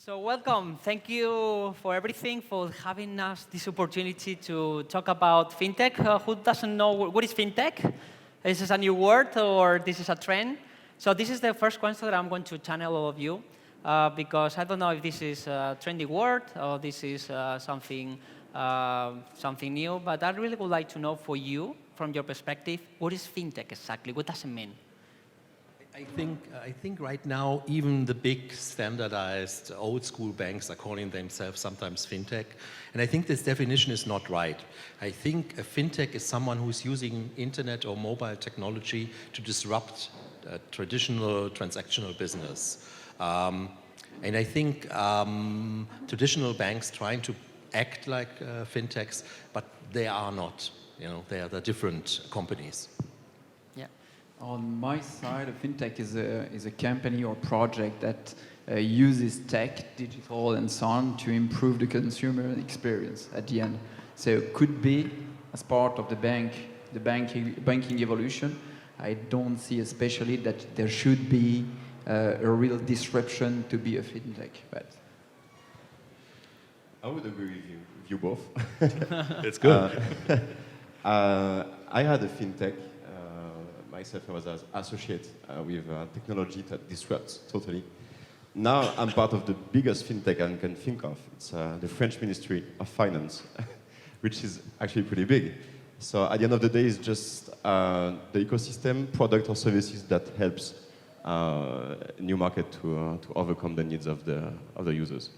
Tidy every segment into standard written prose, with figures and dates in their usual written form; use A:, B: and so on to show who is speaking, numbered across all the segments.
A: So welcome. Thank you for everything, for having us this opportunity to talk about FinTech. Who doesn't know what is FinTech? Is this a new word or this is a trend? So this is the first question that I'm going to channel all of you because I don't know if this is a trendy word or this is something new, but I really would like to know for you, from your perspective, what is FinTech exactly? What does it mean?
B: I think right now even the big standardized old school banks are calling themselves sometimes fintech, and I think this definition is not right. I think a fintech is someone who's using internet or mobile technology to disrupt traditional transactional business. And I think traditional banks trying to act like fintechs, but they are not. You know, they are the different companies.
C: On my side, a fintech is a company or project that uses tech, digital, and so on to improve the consumer experience at the end. So it could be as part of the banking evolution. I don't see especially that there should be a real disruption to be a fintech. But
D: I would agree with you both.
B: It's good.
D: I had a fintech. Myself, I was an associate with technology that disrupts totally. Now I'm part of the biggest fintech I can think of. It's the French Ministry of Finance, which is actually pretty big. So at the end of the day, it's just the ecosystem, product or services that helps new market to overcome the needs of the users.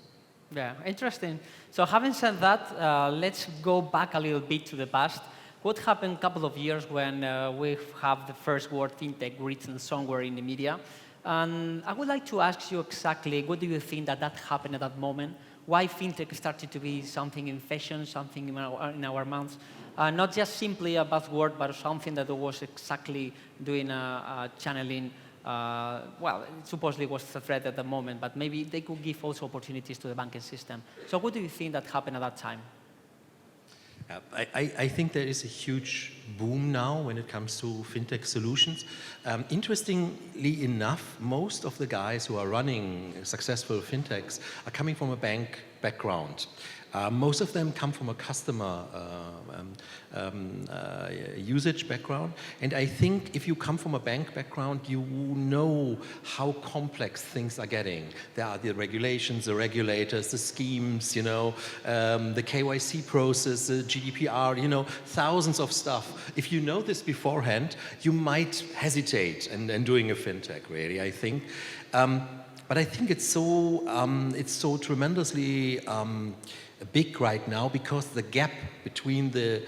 A: Yeah, interesting. So having said that, let's go back a little bit to the past. What happened a couple of years when we have the first word fintech written somewhere in the media? And I would like to ask you exactly, what do you think that happened at that moment? Why fintech started to be something in fashion, something in our mouths? Not just simply a buzzword, but something that was exactly doing a channeling. Well, it supposedly was a threat at the moment, but maybe they could give also opportunities to the banking system. So what do you think that happened at that time?
B: I think there is a huge boom now when it comes to fintech solutions. Interestingly enough, most of the guys who are running successful fintechs are coming from a bank background. Most of them come from a customer usage background. And I think if you come from a bank background, you know how complex things are getting. There are the regulations, the regulators, the schemes, you know, the KYC process, the GDPR, you know, thousands of stuff. If you know this beforehand, you might hesitate in doing a fintech, really, I think. But I think it's so tremendously big right now because the gap between the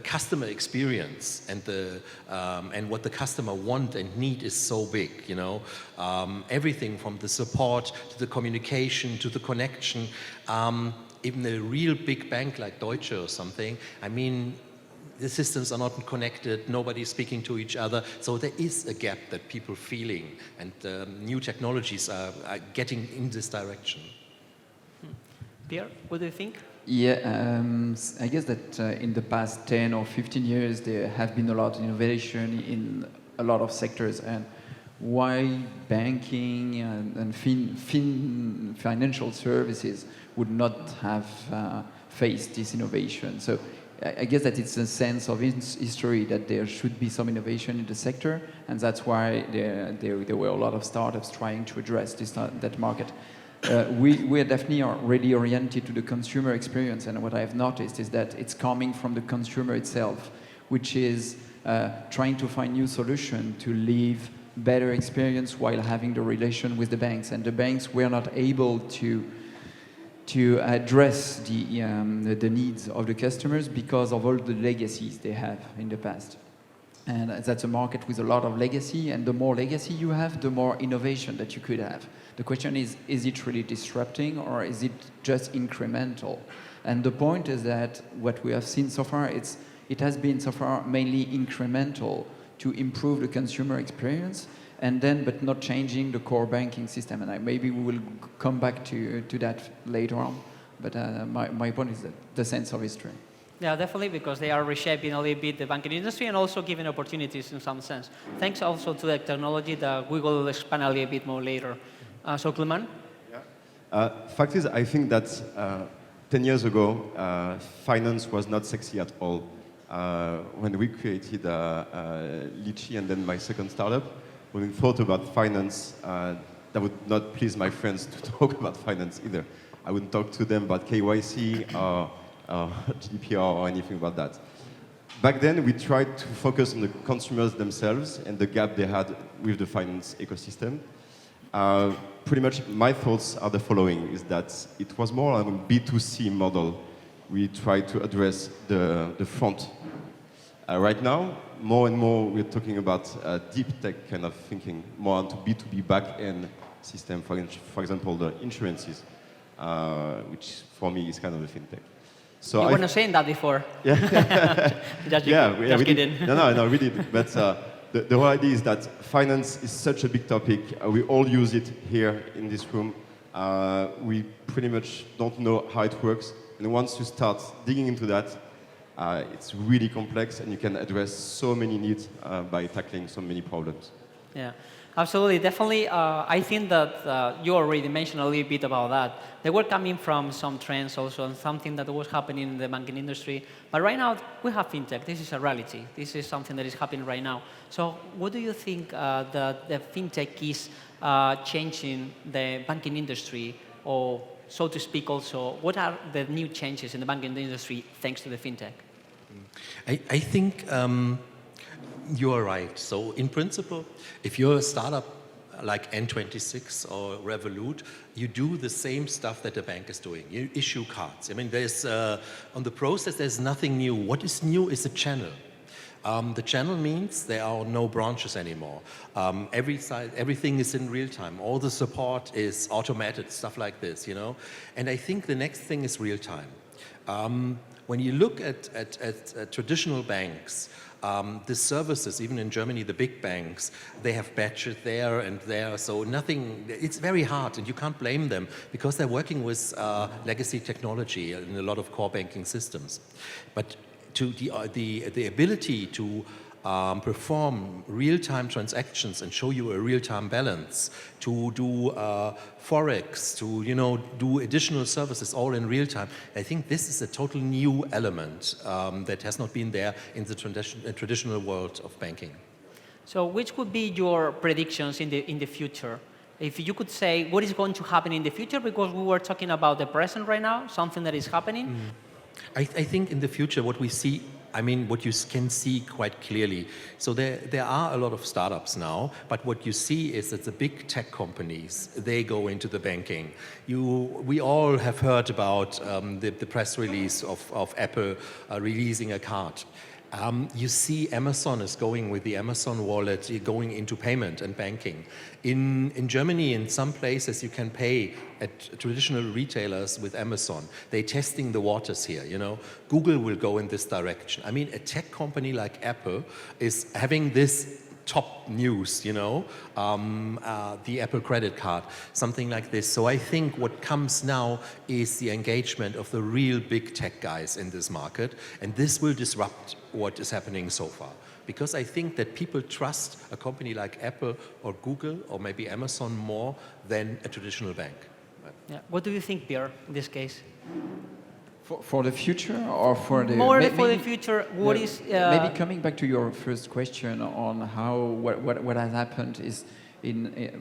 B: customer experience and what the customer want and need is so big, you know. Everything from the support to the communication to the connection. Even a real big bank like Deutsche or something, I mean, the systems are not connected, nobody's speaking to each other, so there is a gap that people are feeling, and new technologies are getting in this direction.
A: Pierre, what do you think?
C: Yeah, I guess that in the past 10 or 15 years, there have been a lot of innovation in a lot of sectors, and why banking and financial services would not have faced this innovation. So I guess that it's a sense of history that there should be some innovation in the sector, and that's why there were a lot of startups trying to address that market. We at daphni are really oriented to the consumer experience, and what I've noticed is that it's coming from the consumer itself, which is trying to find new solutions to live better experience while having the relation with the banks, and the banks were not able to address the needs of the customers because of all the legacies they have in the past. And that's a market with a lot of legacy, and the more legacy you have, the more innovation that you could have. The question is it really disrupting or is it just incremental? And the point is that what we have seen so far, it has been so far mainly incremental to improve the consumer experience, and then, but not changing the core banking system. And maybe we will come back to that later on. But my point is that the sense of history.
A: Yeah, definitely, because they are reshaping a little bit the banking industry and also giving opportunities in some sense. Thanks also to the technology that we will expand a little bit more later. So Clément?
D: Fact is, I think that 10 years ago, finance was not sexy at all. When we created Litchi and then my second startup, when we thought about finance, that would not please my friends to talk about finance either. I wouldn't talk to them about KYC or GDPR or anything about that. Back then, we tried to focus on the consumers themselves and the gap they had with the finance ecosystem. Pretty much my thoughts are the following, is that it was more like a B2C model. We tried to address the front. Right now, more and more we're talking about deep tech kind of thinking, more onto B2B back-end system, for example, the insurances, which for me is kind of a fintech. So
A: you were not saying that before.
D: Yeah,
A: just
D: we
A: kidding.
D: Did. No, we did. But the whole idea is that finance is such a big topic. We all use it here in this room. We pretty much don't know how it works. And once you start digging into that, it's really complex, and you can address so many needs by tackling so many problems.
A: Yeah, absolutely, definitely. I think that you already mentioned a little bit about that. They were coming from some trends also, and something that was happening in the banking industry. But right now, we have fintech. This is a reality. This is something that is happening right now. So what do you think that the fintech is changing the banking industry, or so to speak also, what are the new changes in the banking industry thanks to the fintech?
B: I think you are right. So in principle, if you're a startup like N26 or Revolut, you do the same stuff that the bank is doing. You issue cards. I mean, there's on the process, there's nothing new. What is new is a channel. The channel means there are no branches anymore. Everything is in real time. All the support is automated, stuff like this, you know. And I think the next thing is real time. When you look at traditional banks, the services, even in Germany, the big banks, they have badges there and there, so nothing, it's very hard, and you can't blame them because they're working with legacy technology in a lot of core banking systems. But to the ability to perform real-time transactions and show you a real-time balance, to do forex, to do additional services all in real time. I think this is a total new element that has not been there in the traditional world of banking.
A: So, which would be your predictions in the future? If you could say what is going to happen in the future, because we were talking about the present right now, something that is happening.
B: I think in the future what we see, I mean, what you can see quite clearly. So there are a lot of startups now, but what you see is that the big tech companies, they go into the banking. We all have heard about the press release of Apple releasing a card. You see Amazon is going with the Amazon wallet, going into payment and banking. In Germany, in some places, you can pay at traditional retailers with Amazon. They're testing the waters here, you know. Google will go in this direction. I mean, a tech company like Apple is having this top news, you know, the Apple credit card, something like this. So I think what comes now is the engagement of the real big tech guys in this market, and this will disrupt what is happening so far. Because I think that people trust a company like Apple or Google or maybe Amazon more than a traditional bank.
A: Yeah. What do you think, Pierre, in this case?
C: For the future or for the...
A: More for the future, what is...
C: Maybe coming back to your first question on how, what has happened is,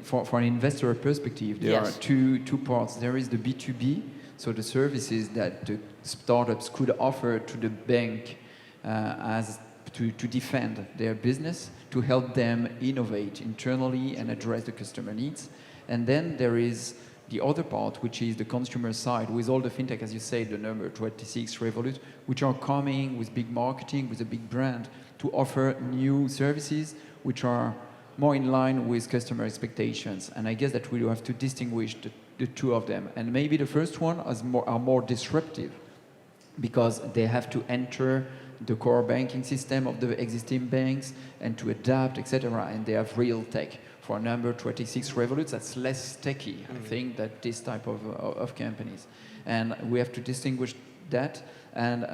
C: for an investor perspective, there are two parts. There is the B2B, so the services that the startups could offer to the bank to defend their business, to help them innovate internally and address the customer needs. And then there is the other part, which is the consumer side, with all the fintech, as you say, the number 26, Revolut, which are coming with big marketing, with a big brand, to offer new services which are more in line with customer expectations. And I guess that we have to distinguish the two of them. And maybe the first one are more disruptive, because they have to enter the core banking system of the existing banks and to adapt, etc. And they have real tech. For number 26 Revolut, that's less techy, I think, that this type of companies. And we have to distinguish that. And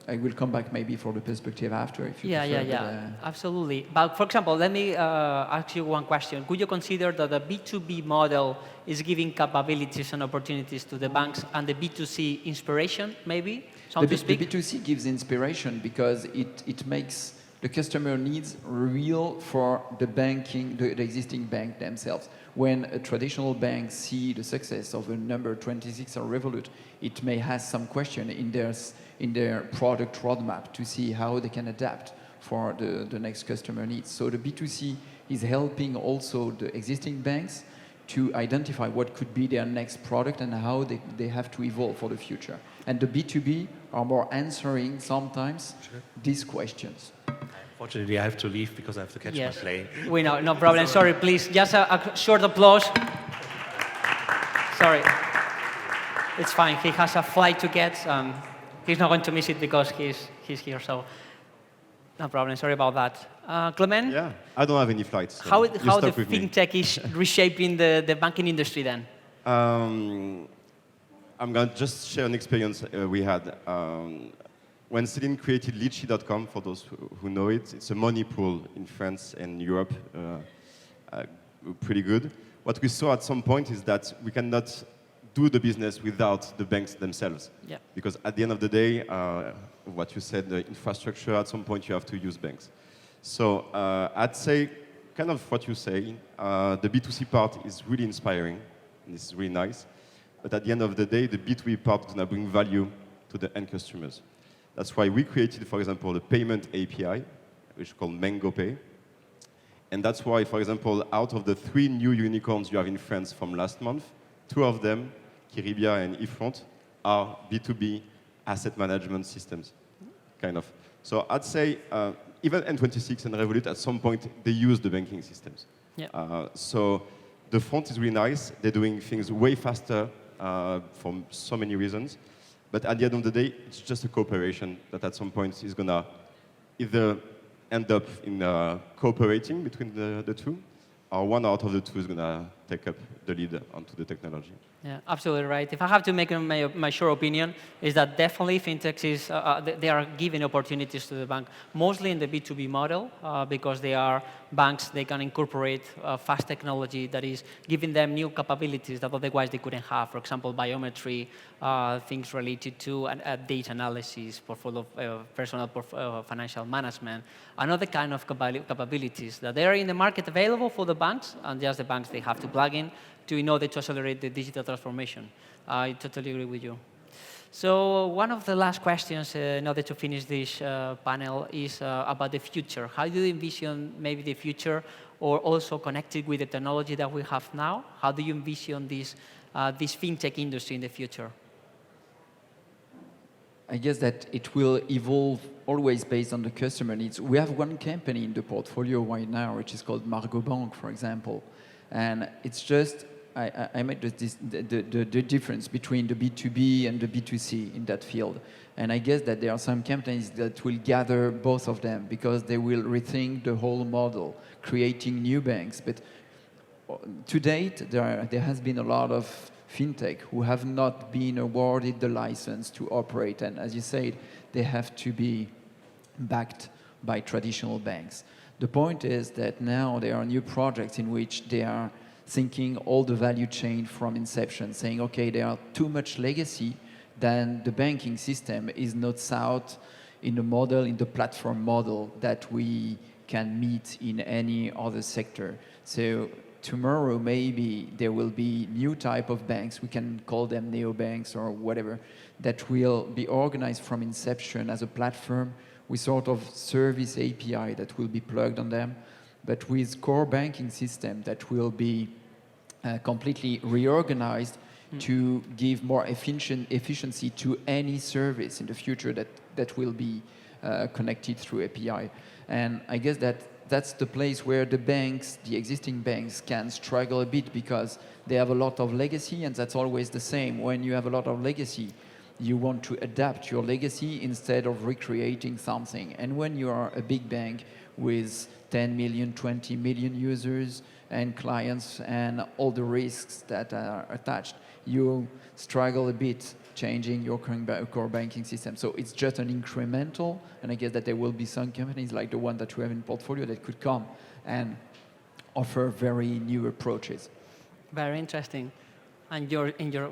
C: I will come back maybe for the perspective after, if you prefer.
A: Yeah, absolutely. But for example, let me ask you one question. Could you consider that the B2B model is giving capabilities and opportunities to the banks, and the B2C inspiration, maybe, so to speak?
C: The B2C gives inspiration because it makes the customer needs real for the banking, the existing bank themselves. When a traditional bank see the success of a number 26 or Revolut, it may have some question in their product roadmap to see how they can adapt for the next customer needs. So the B2C is helping also the existing banks to identify what could be their next product and how they have to evolve for the future. And the B2B are more answering sometimes these questions.
B: Fortunately, I have to leave because I have to catch my plane.
A: We know, no problem. Sorry, please, just a short applause. Sorry. It's fine. He has a flight to get. He's not going to miss it because he's here, so no problem. Sorry about that. Clément?
D: Yeah, I don't have any flights. So
A: how the
D: with me.
A: FinTech is reshaping the banking industry then?
D: I'm going to just share an experience we had. When Céline created Litchi.com, for those who know it, it's a money pool in France and Europe, pretty good. What we saw at some point is that we cannot do the business without the banks themselves.
A: Yeah.
D: Because at the end of the day, what you said, the infrastructure, at some point you have to use banks. So I'd say, kind of what you say, the B2C part is really inspiring, and it's really nice. But at the end of the day, the B2B part is going to bring value to the end customers. That's why we created, for example, a payment API, which is called Mango Pay. And that's why, for example, out of the 3 new unicorns you have in France from last month, 2 of them, Kiribia and eFront, are B2B asset management systems, kind of. So I'd say even N26 and Revolut, at some point, they use the banking systems.
A: Yeah.
D: So the front is really nice. They're doing things way faster for so many reasons. But at the end of the day, it's just a cooperation that at some point is going to either end up in cooperating between the two, or one out of the two is going to take up the lead onto the technology.
A: Yeah, absolutely right. If I have to make my short opinion, is that definitely fintechs they are giving opportunities to the bank, mostly in the B2B model, because they are banks, they can incorporate fast technology that is giving them new capabilities that otherwise they couldn't have. For example, biometry, things related to data analysis, portfolio, personal financial management, another kind of capabilities that they are in the market available for the banks, and just the banks they have to plug in in order to accelerate the digital transformation. I totally agree with you. So one of the last questions in order to finish this panel is about the future. How do you envision maybe the future, or also connected with the technology that we have now? How do you envision this fintech industry in the future?
C: I guess that it will evolve always based on the customer needs. We have one company in the portfolio right now, which is called Margo Bank, for example. And it's just, I made the difference between the B2B and the B2C in that field. And I guess that there are some companies that will gather both of them because they will rethink the whole model, creating new banks. But to date, there has been a lot of fintech who have not been awarded the license to operate. And as you said, they have to be backed by traditional banks. The point is that now there are new projects in which they are thinking all the value chain from inception, saying, okay, there are too much legacy, then the banking system is not sound in the model, in the platform model that we can meet in any other sector. So tomorrow, maybe there will be new type of banks, we can call them neobanks or whatever, that will be organized from inception as a platform with sort of service API that will be plugged on them, but with core banking system that will be completely reorganized to give more efficiency to any service in the future that will be connected through API. And I guess that's the place where the banks, the existing banks, can struggle a bit because they have a lot of legacy, and that's always the same. When you have a lot of legacy, you want to adapt your legacy instead of recreating something. And when you are a big bank with 10 million, 20 million users and clients and all the risks that are attached, you struggle a bit changing your core banking system. So it's just an incremental, and I guess that there will be some companies like the one that we have in portfolio that could come and offer very new approaches.
A: Very interesting. And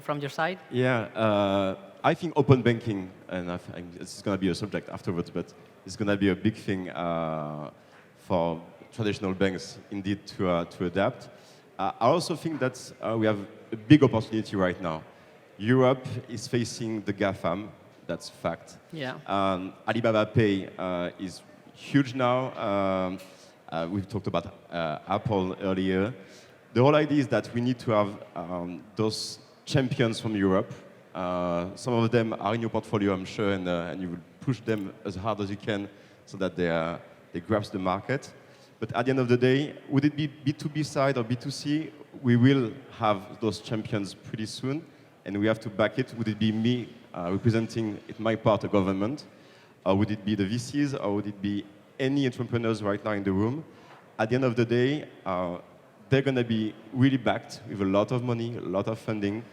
A: from your side?
D: Yeah, I think open banking, and it's going to be a subject afterwards, but it's going to be a big thing for traditional banks indeed to adapt. I also think that we have a big opportunity right now. Europe is facing the GAFAM, that's fact.
A: Yeah.
D: Alibaba Pay is huge now. We've talked about Apple earlier. The whole idea is that we need to have those champions from Europe. Some of them are in your portfolio, I'm sure, and you will push them as hard as you can so that they grasp the market. But at the end of the day, would it be B2B side or B2C? We will have those champions pretty soon, and we have to back it. Would it be me representing, in my part, a government? Or would it be the VCs? Or would it be any entrepreneurs right now in the room? At the end of the day, they're going to be really backed with a lot of money, a lot of funding.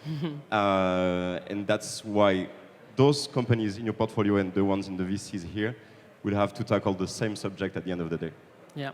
D: And that's why those companies in your portfolio and the ones in the VCs here will have to tackle the same subject at the end of the day.
A: Yeah.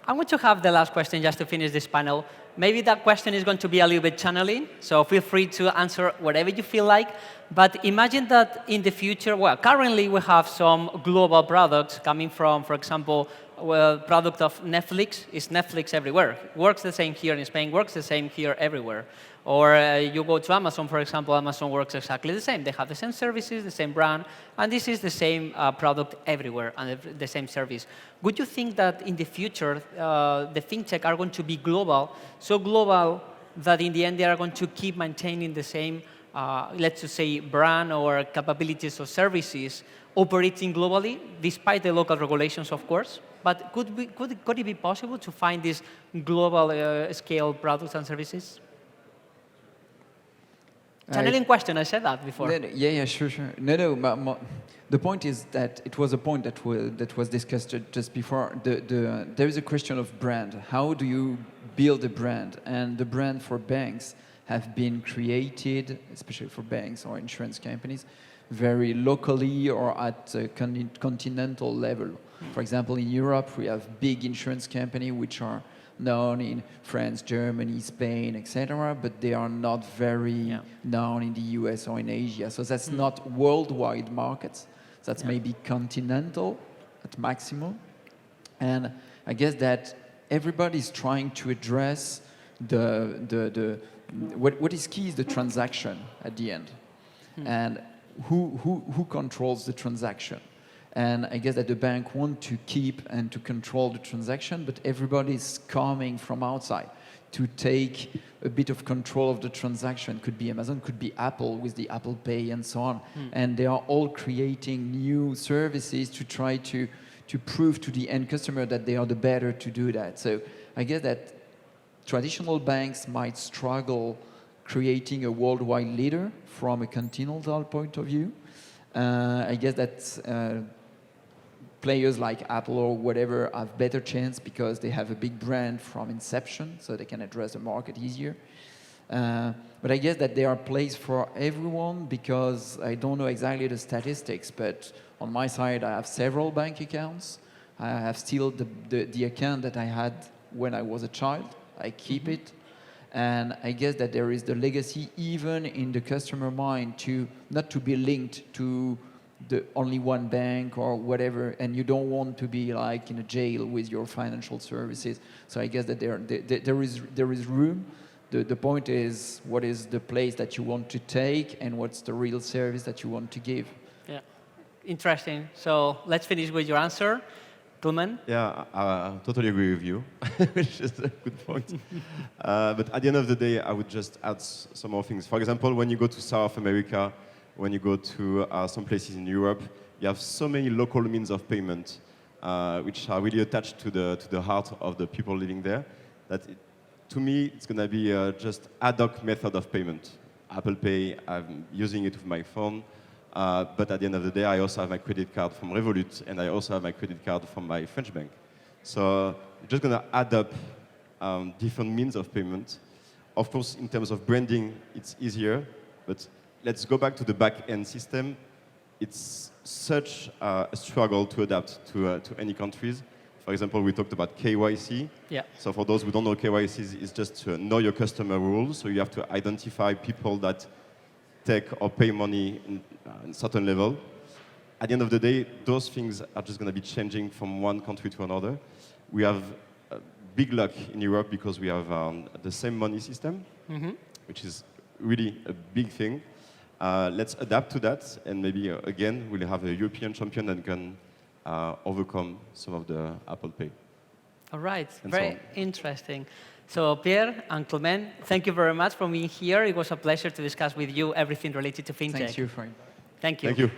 A: I'm going to have the last question just to finish this panel. Maybe that question is going to be a little bit channeling, so feel free to answer whatever you feel like. But imagine that in the future, well, currently we have some global products coming from, for example, product of Netflix is Netflix everywhere. Works the same here in Spain, works the same here everywhere. Or you go to Amazon, for example, Amazon works exactly the same. They have the same services, the same brand, and this is the same product everywhere and the same service. Would you think that in the future, the FinTech are going to be global, so global that in the end they are going to keep maintaining the same, let's just say, brand or capabilities or services operating globally, despite the local regulations, of course? But could it be possible to find these global scale products and services? Channeling question, I said that before.
C: Yeah, sure. No. The point is that it was a point that was discussed just before. There is a question of brand. How do you build a brand? And the brand for banks have been created, especially for banks or insurance companies, very locally or at a continental level. For example, in Europe, we have big insurance companies which are known in France, Germany, Spain, etc., but they are not very known in the US or in Asia. So that's not worldwide markets. That's maybe continental at maximum. And I guess that everybody is trying to address what is key is the transaction at the end. And who controls the transaction? And I guess that the bank want to keep and to control the transaction, but everybody is coming from outside to take a bit of control of the transaction. Could be Amazon, could be Apple with the Apple Pay and so on. And they are all creating new services to try to prove to the end customer that they are the better to do that. So I guess that traditional banks might struggle creating a worldwide leader from a continental point of view. I guess that players like Apple or whatever have better chance because they have a big brand from inception, so they can address the market easier. But I guess that there are places for everyone because I don't know exactly the statistics, but on my side I have several bank accounts. I have still the account that I had when I was a child. I keep it. And I guess that there is the legacy even in the customer mind to not to be linked to the only one bank or whatever, and you don't want to be like in a jail with your financial services. So I guess that there is room. The point is what is the place that you want to take and what's the real service that you want to give.
A: Yeah, interesting. So let's finish with your answer. Clément?
D: Yeah, I totally agree with you, which is a good point. But at the end of the day, I would just add some more things. For example, when you go to South America, when you go to some places in Europe, you have so many local means of payment, which are really attached to the heart of the people living there, that to me, it's going to be just ad hoc method of payment. Apple Pay, I'm using it with my phone. But at the end of the day, I also have my credit card from Revolut, and I also have my credit card from my French bank. So you're just going to add up different means of payment. Of course, in terms of branding, it's easier, but let's go back to the back-end system. It's such a struggle to adapt to any countries. For example, we talked about KYC.
A: Yeah.
D: So for those who don't know, KYC is just to know your customer rules. So you have to identify people that take or pay money in a certain level. At the end of the day, those things are just going to be changing from one country to another. We have big luck in Europe because we have the same money system, which is really a big thing. Let's adapt to that, and maybe again we'll have a European champion that can overcome some of the Apple Pay.
A: All right,
D: And
A: very
D: so on.
A: interesting. So Pierre and Clément, thank you very much for being here. It was a pleasure to discuss with you everything related to FinTech.
C: Thank you for inviting.
A: Thank you.
D: Thank you.